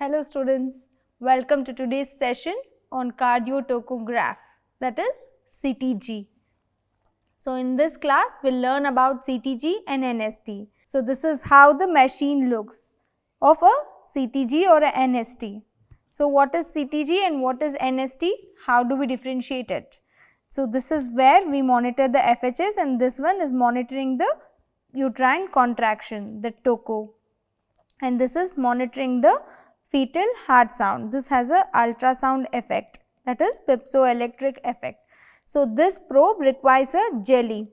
Hello students, welcome to today's session on Cardiotocography, that is CTG. So in this class we'll learn about CTG and NST. So this is how the machine looks of a CTG or a NST. So what is CTG and what is NST? How do we differentiate it? So this is where we monitor the FHS and this one is monitoring the uterine contraction, the toco, and this is monitoring the fetal heart sound. This has a ultrasound effect, that is piezoelectric effect. So this probe requires a jelly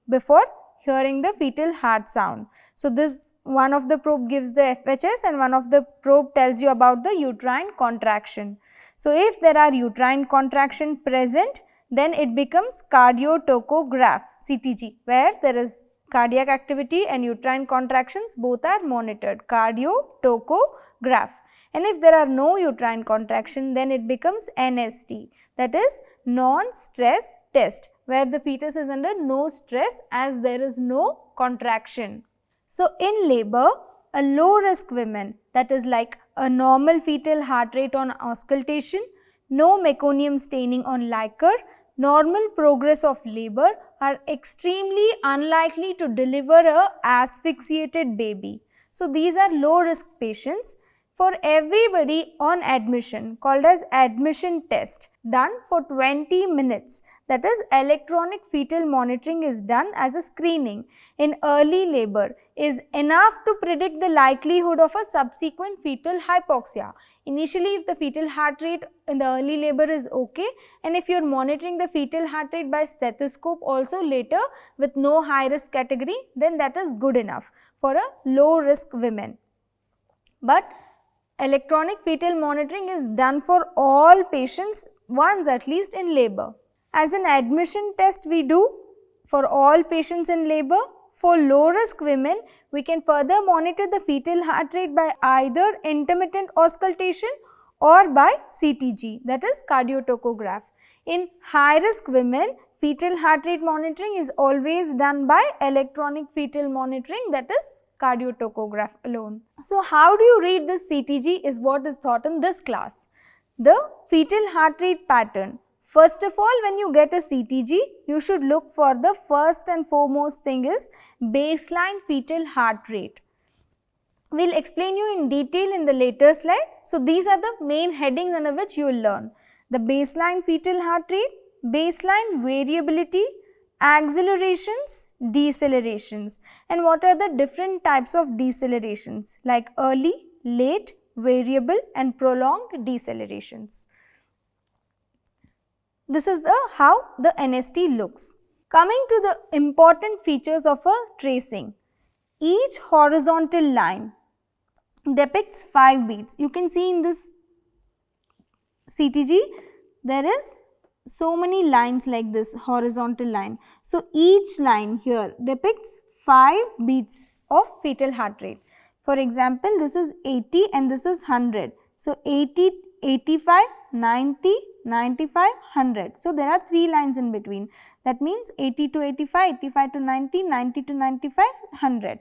before hearing the fetal heart sound. So this one of the probe gives the FHS and one of the probe tells you about the uterine contraction. So if there are uterine contraction present, then it becomes cardiotocograph CTG, where there is cardiac activity and uterine contractions both are monitored, cardiotocograph. And if there are no uterine contraction, then it becomes NST, that is non-stress test, where the fetus is under no stress as there is no contraction. So in labor, a low risk women, that is like a normal fetal heart rate on auscultation, no meconium staining on liquor, normal progress of labor, are extremely unlikely to deliver a asphyxiated baby. So these are low risk patients. For everybody on admission, called as admission test, done for 20 minutes, that is electronic fetal monitoring is done as a screening in early labor, is enough to predict the likelihood of a subsequent fetal hypoxia. Initially, if the fetal heart rate in the early labor is okay, and if you are monitoring the fetal heart rate by stethoscope also later with no high risk category, then that is good enough for a low risk women. But electronic fetal monitoring is done for all patients once at least in labor. As an admission test we do for all patients in labor. For low risk women, we can further monitor the fetal heart rate by either intermittent auscultation or by CTG, that is cardiotocograph. In high risk women, fetal heart rate monitoring is always done by electronic fetal monitoring, that is cardiotocograph alone. So how do you read this CTG is what is taught in this class. The fetal heart rate pattern. First of all, when you get a CTG, you should look for the first and foremost thing is baseline fetal heart rate. We will explain you in detail in the later slide. So these are the main headings under which you will learn. The baseline fetal heart rate, baseline variability, accelerations, decelerations, and what are the different types of decelerations like early, late, variable and prolonged decelerations. This is how the NST looks. Coming to the important features of a tracing. Each horizontal line depicts 5 beats. You can see in this CTG there is so many lines like this horizontal line. So each line here depicts 5 beats of fetal heart rate. For example, this is 80 and this is 100. So 80, 85, 90, 95, 100. So there are 3 lines in between. That means 80 to 85, 85 to 90, 90 to 95, 100.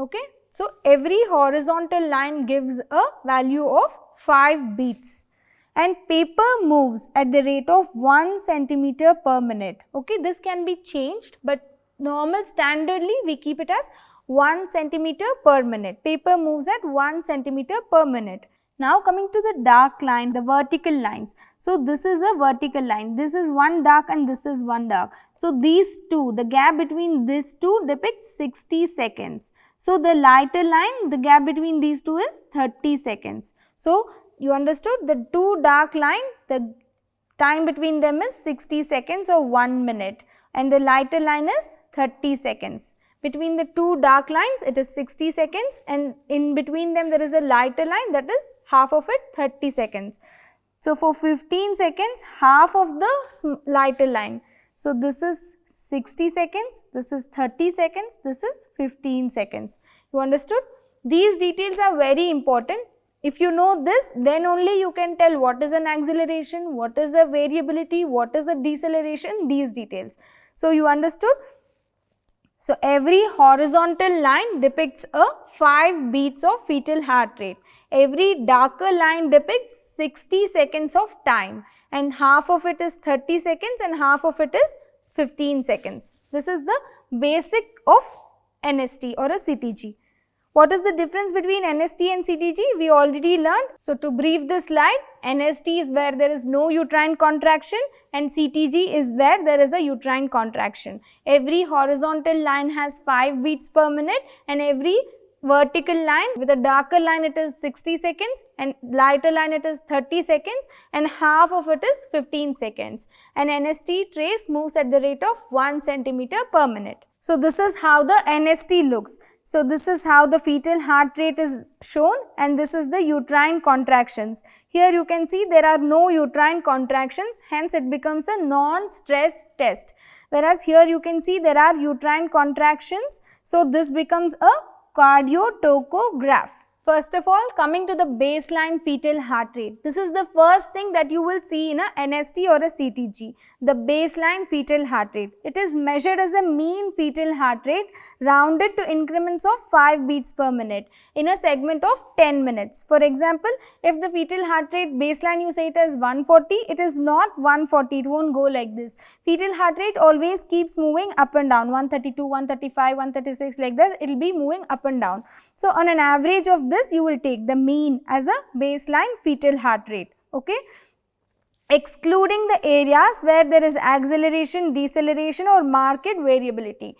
Okay. So every horizontal line gives a value of 5 beats. And paper moves at the rate of 1 centimeter per minute. Okay, this can be changed, but normal standardly we keep it as 1 centimeter per minute. Paper moves at 1 centimeter per minute. Now coming to the dark line, the vertical lines. So this is a vertical line. This is one dark and this is one dark. So these two, the gap between these two depicts 60 seconds. So the lighter line, the gap between these two is 30 seconds. So you understood the two dark line, the time between them is 60 seconds or 1 minute and the lighter line is 30 seconds. Between the two dark lines it is 60 seconds and in between them there is a lighter line, that is half of it 30 seconds. So for 15 seconds half of the lighter line. So this is 60 seconds, this is 30 seconds, this is 15 seconds. You understood? These details are very important. If you know this, then only you can tell what is an acceleration, what is a variability, what is a deceleration, these details. So you understood? So every horizontal line depicts a 5 beats of fetal heart rate. Every darker line depicts 60 seconds of time, and half of it is 30 seconds and half of it is 15 seconds. This is the basic of NST or a CTG. What is the difference between NST and CTG? We already learned. So to brief this slide, NST is where there is no uterine contraction and CTG is where there is a uterine contraction. Every horizontal line has 5 beats per minute and every vertical line, with a darker line it is 60 seconds and lighter line it is 30 seconds and half of it is 15 seconds. And NST trace moves at the rate of 1 centimeter per minute. So this is how the NST looks. So this is how the fetal heart rate is shown and this is the uterine contractions. Here you can see there are no uterine contractions, hence it becomes a non-stress test. Whereas here you can see there are uterine contractions, so this becomes a cardiotocograph. First of all, coming to the baseline fetal heart rate. This is the first thing that you will see in a NST or a CTG, the baseline fetal heart rate. It is measured as a mean fetal heart rate rounded to increments of 5 beats per minute in a segment of 10 minutes. For example, if the fetal heart rate baseline you say it as 140, it is not 140, it won't go like this. Fetal heart rate always keeps moving up and down, 132, 135, 136 like that, it will be moving up and down. So on an average of this, you will take the mean as a baseline fetal heart rate, okay, excluding the areas where there is acceleration, deceleration or marked variability.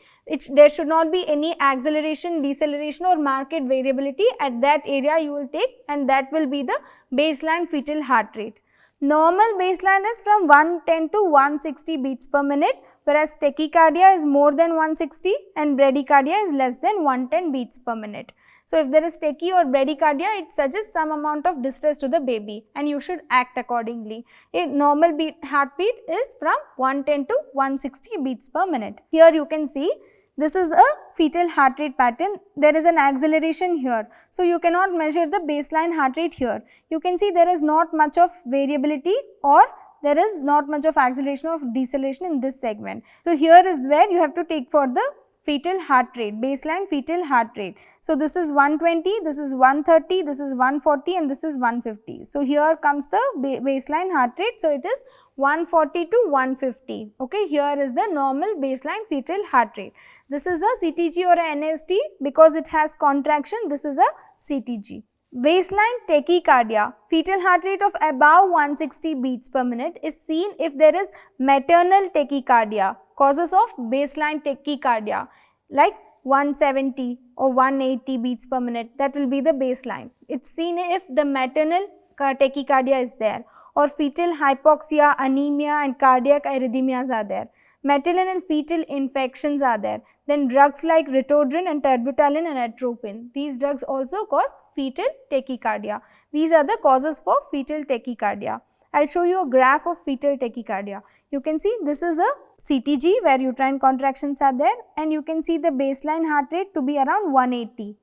There should not be any acceleration, deceleration or marked variability at that area you will take, and that will be the baseline fetal heart rate. Normal baseline is from 110 to 160 beats per minute, whereas tachycardia is more than 160 and bradycardia is less than 110 beats per minute. So if there is tachy or bradycardia, it suggests some amount of distress to the baby and you should act accordingly. A normal heartbeat is from 110 to 160 beats per minute. Here you can see this is a fetal heart rate pattern. There is an acceleration here. So you cannot measure the baseline heart rate here. You can see there is not much of variability or there is not much of acceleration or deceleration in this segment. So here is where you have to take for the fetal heart rate, baseline fetal heart rate. So this is 120, this is 130, this is 140 and this is 150. So here comes the baseline heart rate. So it is 140 to 150. Okay, here is the normal baseline fetal heart rate. This is a CTG or a NST because it has contraction. This is a CTG. Baseline tachycardia, fetal heart rate of above 160 beats per minute is seen if there is maternal tachycardia. Causes of baseline tachycardia like 170 or 180 beats per minute, that will be the baseline. It's seen if the maternal tachycardia is there, or fetal hypoxia, anemia and cardiac arrhythmias are there. Maternal and fetal infections are there. Then drugs like ritodrin and terbutaline and atropine. These drugs also cause fetal tachycardia. These are the causes for fetal tachycardia. I'll show you a graph of fetal tachycardia. You can see this is a CTG where uterine contractions are there and you can see the baseline heart rate to be around 180.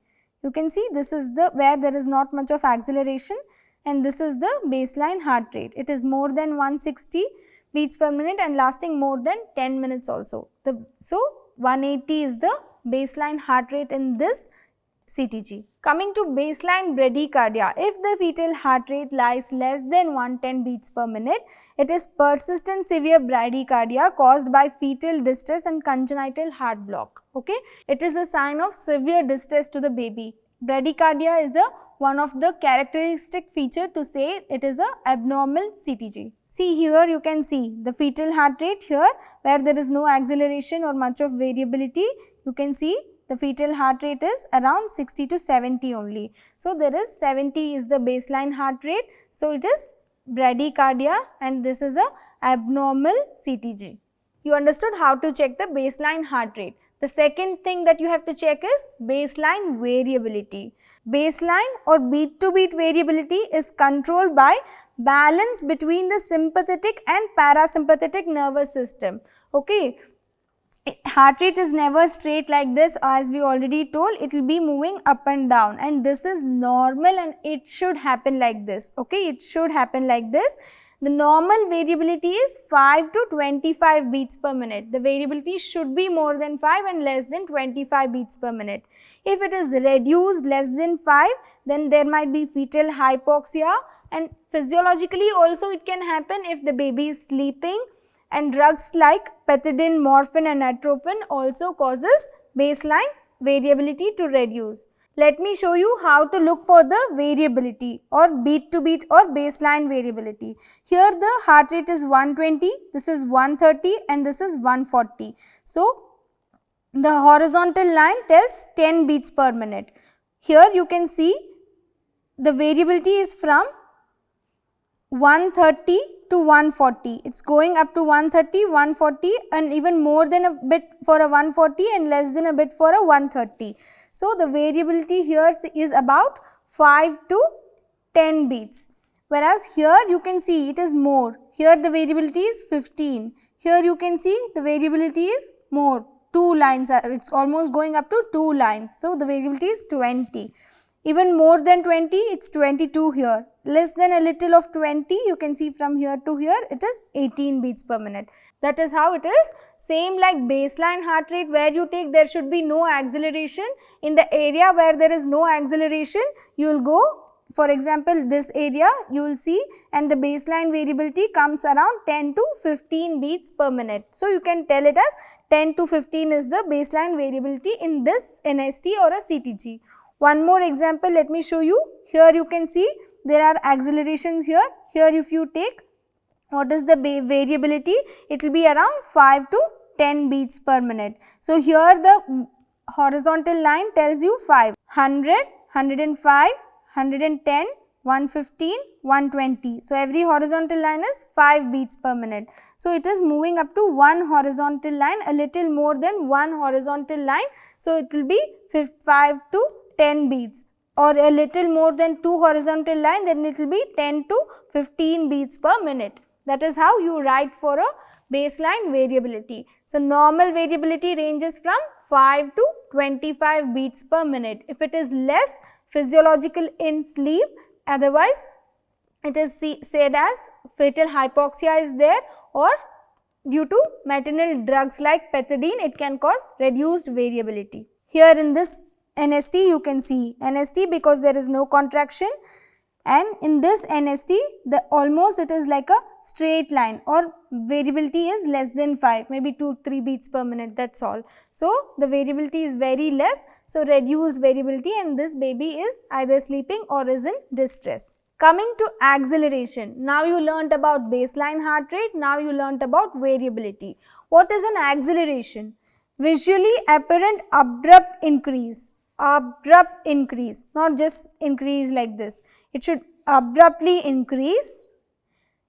You can see this is the where there is not much of acceleration and this is the baseline heart rate. It is more than 160 beats per minute and lasting more than 10 minutes also. So 180 is the baseline heart rate in this CTG. Coming to baseline bradycardia, if the fetal heart rate lies less than 110 beats per minute, it is persistent severe bradycardia caused by fetal distress and congenital heart block. Okay, it is a sign of severe distress to the baby. Bradycardia is one of the characteristic feature to say it is a abnormal CTG. See here you can see the fetal heart rate here where there is no acceleration or much of variability. You can see the fetal heart rate is around 60 to 70 only. So there is 70 is the baseline heart rate. So it is bradycardia and this is a abnormal CTG. You understood how to check the baseline heart rate. The second thing that you have to check is baseline variability. Baseline or beat to beat variability is controlled by balance between the sympathetic and parasympathetic nervous system. Okay. Heart rate is never straight like this, as we already told, it will be moving up and down and this is normal and it should happen like this. Okay, it should happen like this. The normal variability is 5 to 25 beats per minute. The variability should be more than 5 and less than 25 beats per minute. If it is reduced less than 5, then there might be fetal hypoxia, and physiologically also it can happen if the baby is sleeping, and drugs like pethidine, morphine and atropine also causes baseline variability to reduce. Let me show you how to look for the variability or beat to beat or baseline variability. Here the heart rate is 120, this is 130 and this is 140. So, the horizontal line tells 10 beats per minute. Here you can see the variability is from 130 to 140. It's going up to 130, 140 and even more than a bit for a 140 and less than a bit for a 130. So, the variability here is about 5 to 10 beats. Whereas here you can see it is more. Here the variability is 15. Here you can see the variability is more. 2 lines are, it's almost going up to 2 lines. So, the variability is 20. Even more than 20, it's 22 here. Less than a little of 20, you can see from here to here, it is 18 beats per minute. That is how it is. Same like baseline heart rate where you take, there should be no acceleration. In the area where there is no acceleration, you will go, for example, this area you will see, and the baseline variability comes around 10 to 15 beats per minute. So, you can tell it as 10 to 15 is the baseline variability in this NST or a CTG. One more example, let me show you. Here you can see there are accelerations here. Here if you take, what is the variability? It will be around 5 to 10 beats per minute. So, here the horizontal line tells you 5, 100, 105, 110, 115, 120. So, every horizontal line is 5 beats per minute. So, it is moving up to one horizontal line, a little more than one horizontal line. So, it will be 5 to 10 beats, or a little more than 2 horizontal line, then it will be 10 to 15 beats per minute. That is how you write for a baseline variability. So, normal variability ranges from 5 to 25 beats per minute. If it is less, physiological in sleep, otherwise it is said as fetal hypoxia is there, or due to maternal drugs like pethidine, it can cause reduced variability. Here in this NST you can see NST because there is no contraction, and in this NST the almost it is like a straight line, or variability is less than 5, maybe 2-3 beats per minute, that is all. So, the variability is very less, so reduced variability, and this baby is either sleeping or is in distress. Coming to acceleration, now you learnt about baseline heart rate, now you learnt about variability. What is an acceleration? Visually apparent abrupt increase. Abrupt increase, not just increase like this. It should abruptly increase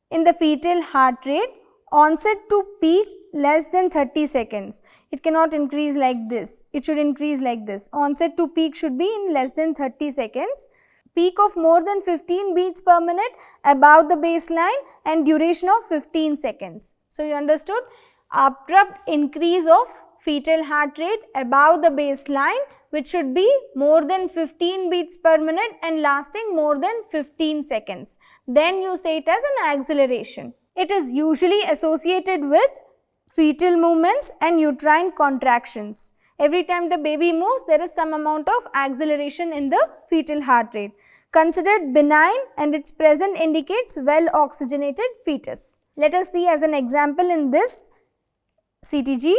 in the fetal heart rate, onset to peak less than 30 seconds. It cannot increase like this. It should increase like this. Onset to peak should be in less than 30 seconds. Peak of more than 15 beats per minute above the baseline, and duration of 15 seconds. So, you understood? Abrupt increase of fetal heart rate above the baseline, which should be more than 15 beats per minute and lasting more than 15 seconds. Then you say it as an acceleration. It is usually associated with fetal movements and uterine contractions. Every time the baby moves, there is some amount of acceleration in the fetal heart rate. Considered benign, and its presence indicates well oxygenated fetus. Let us see as an example in this CTG.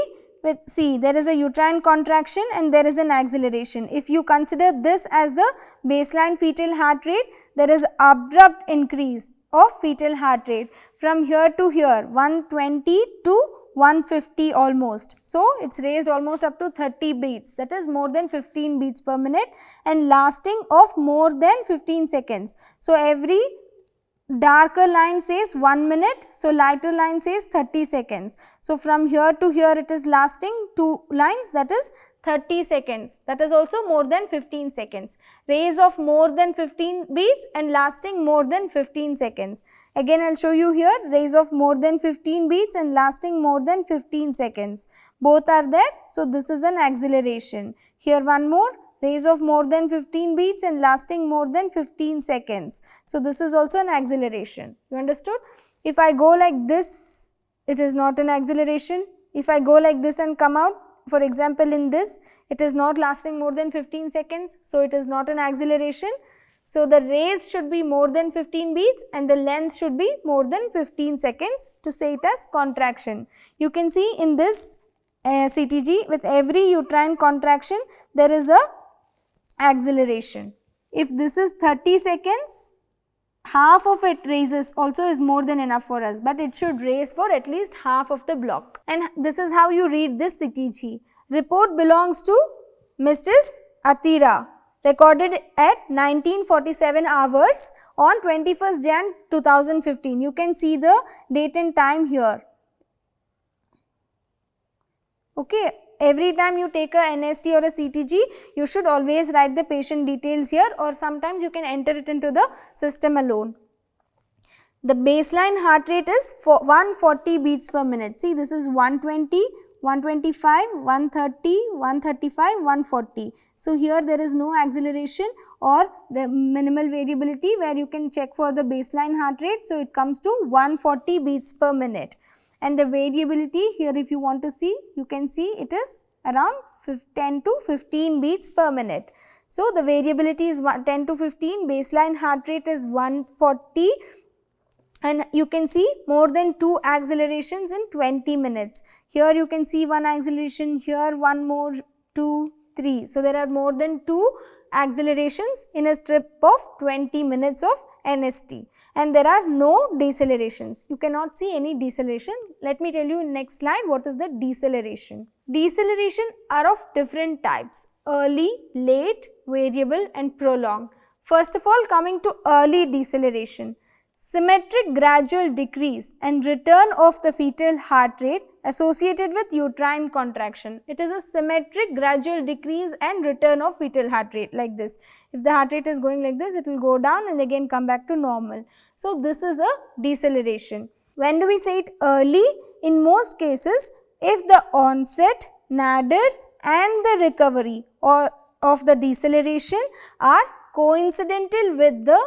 See, there is a uterine contraction and there is an acceleration. If you consider this as the baseline fetal heart rate, there is abrupt increase of fetal heart rate from here to here, 120 to 150 almost. So, it is raised almost up to 30 beats, that is more than 15 beats per minute, and lasting of more than 15 seconds. So, every darker line says 1 minute, so lighter line says 30 seconds. So, from here to here it is lasting 2 lines, that is 30 seconds, that is also more than 15 seconds. Raise of more than 15 beats and lasting more than 15 seconds. Again I will show you here, raise of more than 15 beats and lasting more than 15 seconds. Both are there, so this is an acceleration. Here one more, raise of more than 15 beats and lasting more than 15 seconds. So, this is also an acceleration. You understood? If I go like this, it is not an acceleration. If I go like this and come out, for example in this, it is not lasting more than 15 seconds, so it is not an acceleration. So the raise should be more than 15 beats and the length should be more than 15 seconds to say it as contraction. You can see in this CTG, with every uterine contraction there is a acceleration. If this is 30 seconds, half of it raises also is more than enough for us, but it should raise for at least half of the block. And this is how you read this CTG. Report belongs to Mrs. Atira, recorded at 1947 hours on 21st Jan 2015. You can see the date and time here. Okay. Every time you take a NST or a CTG, you should always write the patient details here, or sometimes you can enter it into the system alone. The baseline heart rate is 140 beats per minute. See, this is 120, 125, 130, 135, 140. So here there is no acceleration or the minimal variability where you can check for the baseline heart rate. So it comes to 140 beats per minute. And the variability here, if you want to see, you can see it is around 10 to 15 beats per minute. So the variability is 10 to 15, baseline heart rate is 140, and you can see more than 2 accelerations in 20 minutes. Here you can see 1 acceleration, here 1 more, 2, 3. So there are more than 2 accelerations in a strip of 20 minutes of NST, and there are no decelerations. You cannot see any deceleration. Let me tell you in next slide what is the deceleration. Deceleration are of different types: early, late, variable and prolonged. First of all, coming to early deceleration. Symmetric gradual decrease and return of the fetal heart rate associated with uterine contraction. It is a symmetric gradual decrease and return of fetal heart rate like this. If the heart rate is going like this, it will go down and again come back to normal. So this is a deceleration. When do we say it early? In most cases, if the onset, nadir and the recovery or of the deceleration are coincidental with the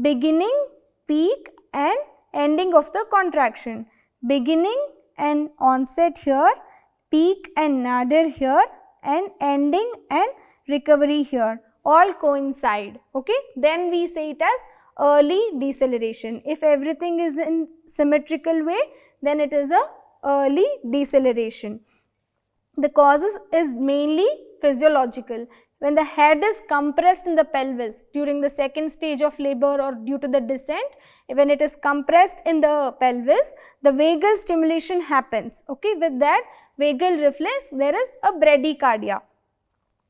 beginning, peak and ending of the contraction. Beginning and onset here, peak and nadir here, and ending and recovery here, all coincide. Okay, then we say it as early deceleration. If everything is in symmetrical way, then it is a early deceleration. The causes is mainly physiological. When the head is compressed in the pelvis during the second stage of labor or due to the descent, when it is compressed in the pelvis, the vagal stimulation happens. Okay, with that vagal reflex, there is a bradycardia.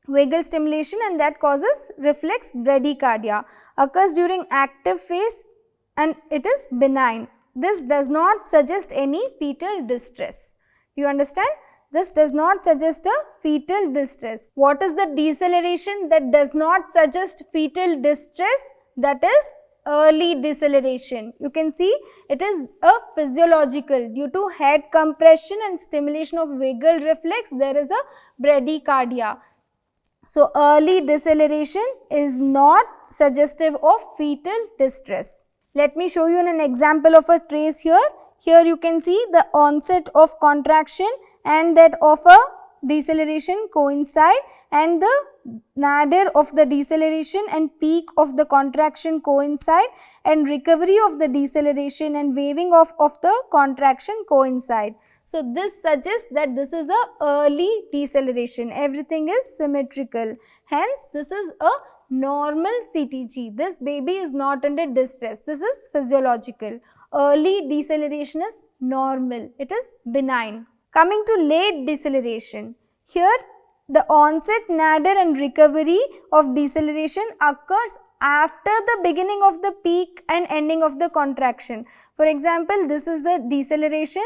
Vagal stimulation, and that causes reflex bradycardia. Occurs during active phase and it is benign. This does not suggest any fetal distress. You understand? This does not suggest a fetal distress. What is the deceleration that does not suggest fetal distress? That is early deceleration. You can see it is a physiological. Due to head compression and stimulation of vagal reflex, there is a bradycardia. So early deceleration is not suggestive of fetal distress. Let me show you an example of a trace here. Here you can see the onset of contraction and that of a deceleration coincide, and the nadir of the deceleration and peak of the contraction coincide, and recovery of the deceleration and waving off of the contraction coincide. So this suggests that this is a early deceleration. Everything is symmetrical. Hence this is a normal CTG. This baby is not under distress. This is physiological. Early deceleration is normal. It is benign. Coming to late deceleration. Here the onset, nadir and recovery of deceleration occurs after the beginning of the peak and ending of the contraction. For example, this is the deceleration.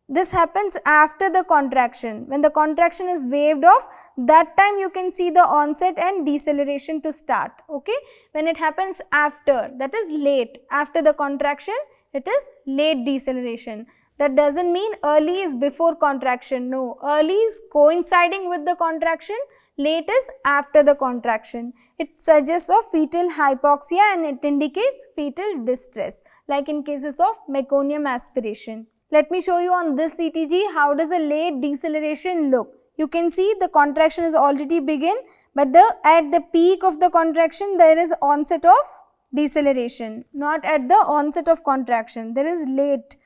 This happens after the contraction. When the contraction is waved off, that time you can see the onset and deceleration to start. Okay? When it happens after, that is late. After the contraction, it is late deceleration. That doesn't mean early is before contraction. No, early is coinciding with the contraction, late is after the contraction. It suggests of fetal hypoxia and it indicates fetal distress. like in cases of meconium aspiration. Let me show you on this CTG how does a late deceleration look. You can see the contraction is already begin, but at the peak of the contraction there is onset of deceleration, not at the onset of contraction. There is late.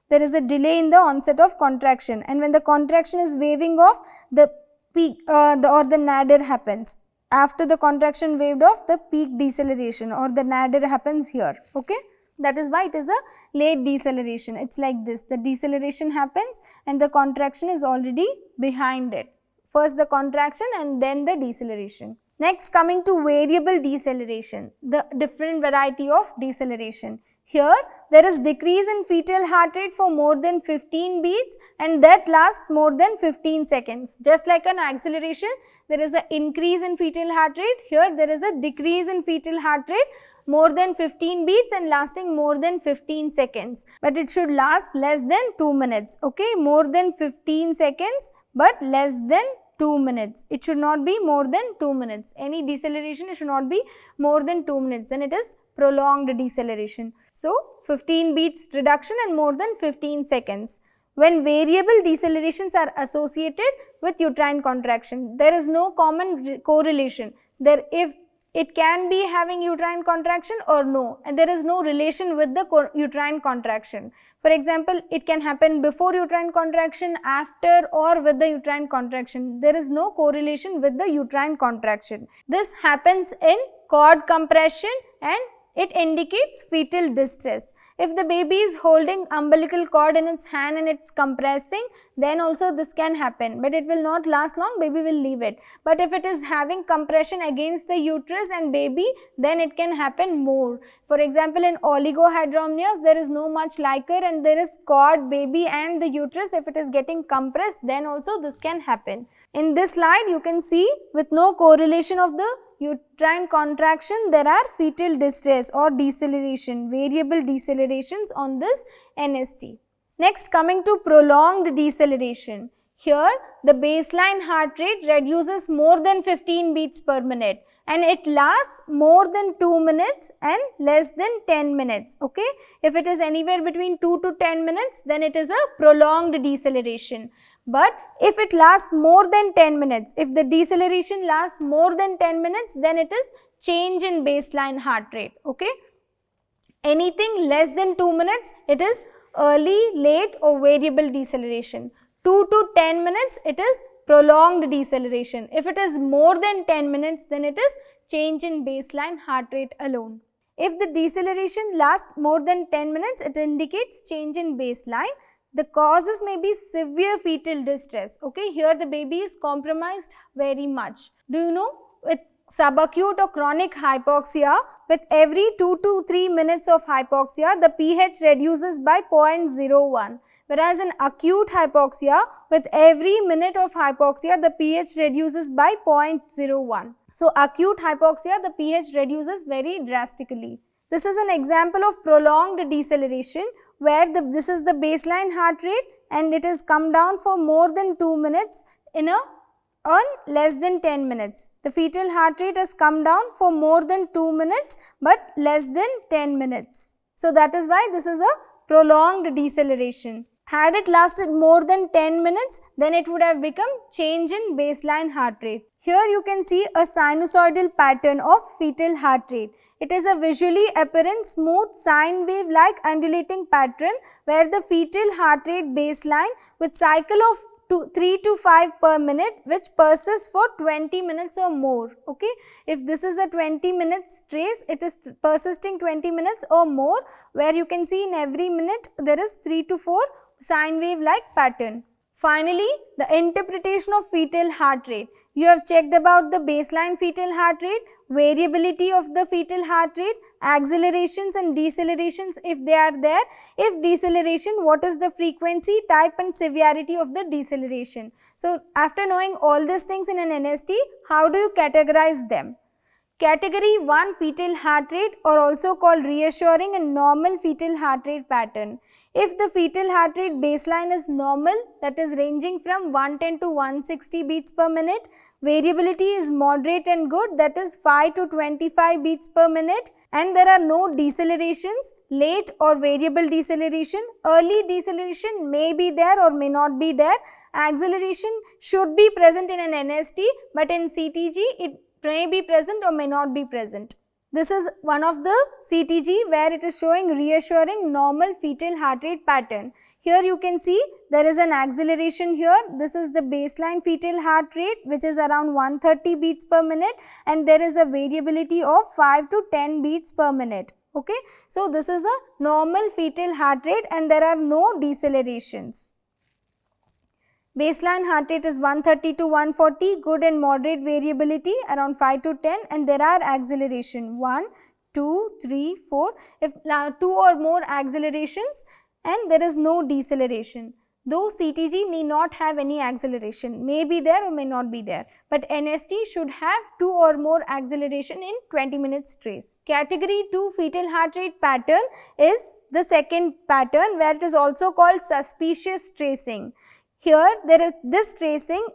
There is a delay in the onset of contraction, and when the contraction is waving off, the peak or the nadir happens. After the contraction waved off, the peak deceleration or the nadir happens here. Okay. That is why it is a late deceleration. It's like this, the deceleration happens and the contraction is already behind it. First the contraction and then the deceleration. Next, coming to variable deceleration, the different variety of deceleration. Here there is decrease in fetal heart rate for more than 15 beats and that lasts more than 15 seconds. Just like an acceleration, there is an increase in fetal heart rate. Here there is a decrease in fetal heart rate more than 15 beats and lasting more than 15 seconds. But it should last less than 2 minutes. Okay, more than 15 seconds but less than 2 minutes. It should not be more than 2 minutes. Any deceleration should not be more than 2 minutes. Then it is prolonged deceleration. So, 15 beats reduction and more than 15 seconds. When variable decelerations are associated with uterine contraction, there is no common correlation. If it can be having uterine contraction or no, and there is no relation with the uterine contraction. For example, it can happen before uterine contraction, after or with the uterine contraction. There is no correlation with the uterine contraction. This happens in cord compression and it indicates fetal distress. If the baby is holding umbilical cord in its hand and it's compressing, then also this can happen, but it will not last long, baby will leave it. But if it is having compression against the uterus and baby, then it can happen more. For example, in oligohydramnios, there is no much liquor and there is cord, baby and the uterus. If it is getting compressed, then also this can happen. In this slide, you can see with no correlation of the uterine contraction, there are fetal distress or deceleration, variable decelerations on this NST. Next, coming to prolonged deceleration. Here, the baseline heart rate reduces more than 15 beats per minute and it lasts more than 2 minutes and less than 10 minutes. Okay? If it is anywhere between 2 to 10 minutes, then it is a prolonged deceleration. But if it lasts more than 10 minutes, if the deceleration lasts more than 10 minutes, then it is change in baseline heart rate. Okay? Anything less than 2 minutes, it is early, late or variable deceleration. 2 to 10 minutes, it is prolonged deceleration. If it is more than 10 minutes, then it is change in baseline heart rate alone. If the deceleration lasts more than 10 minutes, it indicates change in baseline. The causes may be severe fetal distress. Okay, here the baby is compromised very much. Do you know, with subacute or chronic hypoxia, with every 2 to 3 minutes of hypoxia, the pH reduces by 0.01. Whereas in acute hypoxia, with every minute of hypoxia, the pH reduces by 0.01. So, acute hypoxia, the pH reduces very drastically. This is an example of prolonged deceleration where this is the baseline heart rate and it has come down for more than 2 minutes on less than 10 minutes. The fetal heart rate has come down for more than 2 minutes but less than 10 minutes. So, that is why this is a prolonged deceleration. Had it lasted more than 10 minutes, then it would have become change in baseline heart rate. Here you can see a sinusoidal pattern of fetal heart rate. It is a visually apparent smooth sine wave like undulating pattern where the fetal heart rate baseline with cycle of 3 to 5 per minute which persists for 20 minutes or more. Okay, if this is a 20 minutes trace, it is persisting 20 minutes or more where you can see in every minute there is 3 to 4 sine wave like pattern. Finally, the interpretation of fetal heart rate. You have checked about the baseline fetal heart rate, variability of the fetal heart rate, accelerations and decelerations if they are there. If deceleration, what is the frequency, type and severity of the deceleration. So, after knowing all these things in an NST, how do you categorize them? Category 1 fetal heart rate, or also called reassuring and normal fetal heart rate pattern. If the fetal heart rate baseline is normal, that is ranging from 110 to 160 beats per minute, variability is moderate and good, that is 5 to 25 beats per minute, and there are no decelerations, late or variable deceleration. Early deceleration may be there or may not be there. Acceleration should be present in an NST, but in CTG it may be present or may not be present. This is one of the CTG where it is showing reassuring normal fetal heart rate pattern. Here you can see there is an acceleration here. This is the baseline fetal heart rate, which is around 130 beats per minute, and there is a variability of 5 to 10 beats per minute. Okay, so this is a normal fetal heart rate and there are no decelerations. Baseline heart rate is 130 to 140, good and moderate variability around 5 to 10, and there are acceleration 1, 2, 3, 4, if 2 or more accelerations, and there is no deceleration. Though CTG need not have any acceleration, may be there or may not be there, but NST should have 2 or more acceleration in 20 minutes trace. Category 2 fetal heart rate pattern is the second pattern where it is also called suspicious tracing. Here this tracing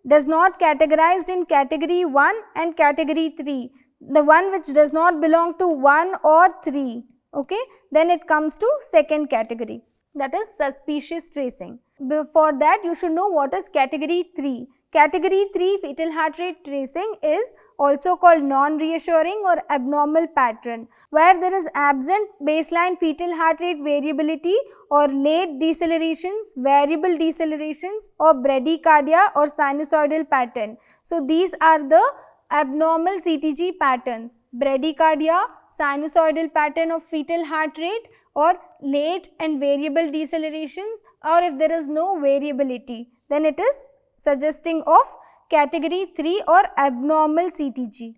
does not categorized in category 1 and category 3, the one which does not belong to 1 or 3, okay, then it comes to second category, that is suspicious tracing. Before that you should know what is category 3. Category 3 fetal heart rate tracing is also called non-reassuring or abnormal pattern, where there is absent baseline fetal heart rate variability or late decelerations, variable decelerations, or bradycardia or sinusoidal pattern. So these are the abnormal CTG patterns: bradycardia, sinusoidal pattern of fetal heart rate, or late and variable decelerations, or if there is no variability, then it is suggesting of category 3 or abnormal CTG.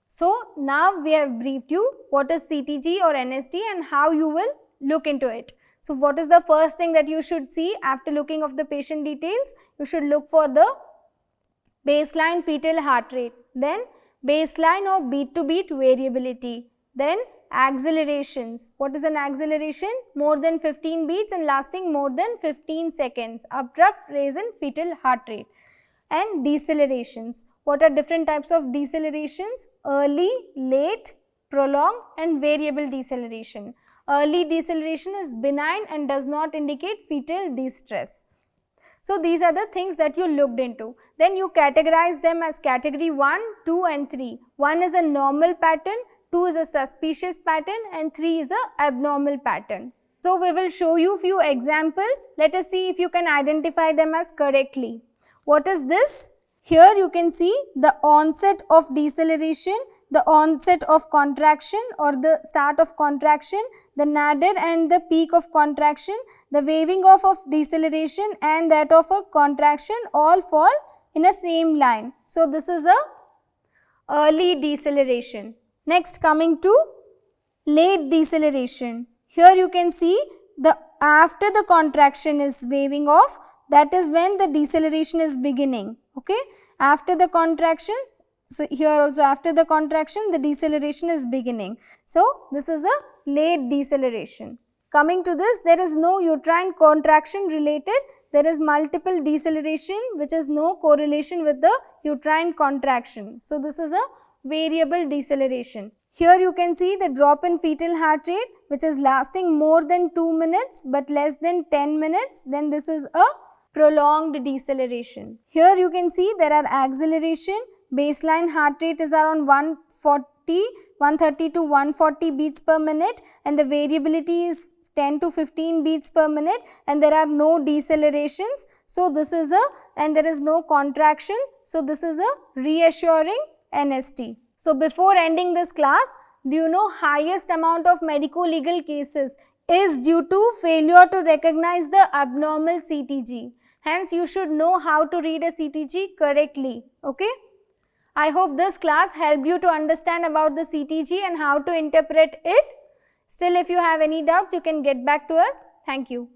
So now we have briefed you what is CTG or NST and how you will look into it. So what is the first thing that you should see after looking of the patient details? You should look for the baseline fetal heart rate, then baseline or beat to beat variability, then accelerations. What is an acceleration? More than 15 beats and lasting more than 15 seconds. Abrupt raise in fetal heart rate. And decelerations. What are different types of decelerations? Early, late, prolonged, and variable deceleration. Early deceleration is benign and does not indicate fetal distress. So these are the things that you looked into. Then you categorize them as category 1, 2 and 3. 1 is a normal pattern, 2 is a suspicious pattern, and 3 is a abnormal pattern. So we will show you few examples. Let us see if you can identify them as correctly. What is this? Here you can see the onset of deceleration, the onset of contraction or the start of contraction, the nadir and the peak of contraction, the waving off of deceleration and that of a contraction all fall in a same line. So this is a early deceleration. Next, coming to late deceleration. Here you can see the after the contraction is waving off, that is when the deceleration is beginning. Okay, after the contraction, so here also after the contraction the deceleration is beginning. So this is a late deceleration. Coming to this, there is no uterine contraction related, there is multiple deceleration which is no correlation with the uterine contraction. So this is a variable deceleration. Here you can see the drop in fetal heart rate which is lasting more than 2 minutes but less than 10 minutes, then this is a prolonged deceleration. Here you can see there are acceleration, baseline heart rate is around 130 to 140 beats per minute and the variability is 10 to 15 beats per minute and there are no decelerations. So this is and there is no contraction. So this is a reassuring NST. So before ending this class, do you know highest amount of medico-legal cases is due to failure to recognize the abnormal CTG. Hence you should know how to read a CTG correctly. Okay. I hope this class helped you to understand about the CTG and how to interpret it. Still, if you have any doubts, you can get back to us. Thank you.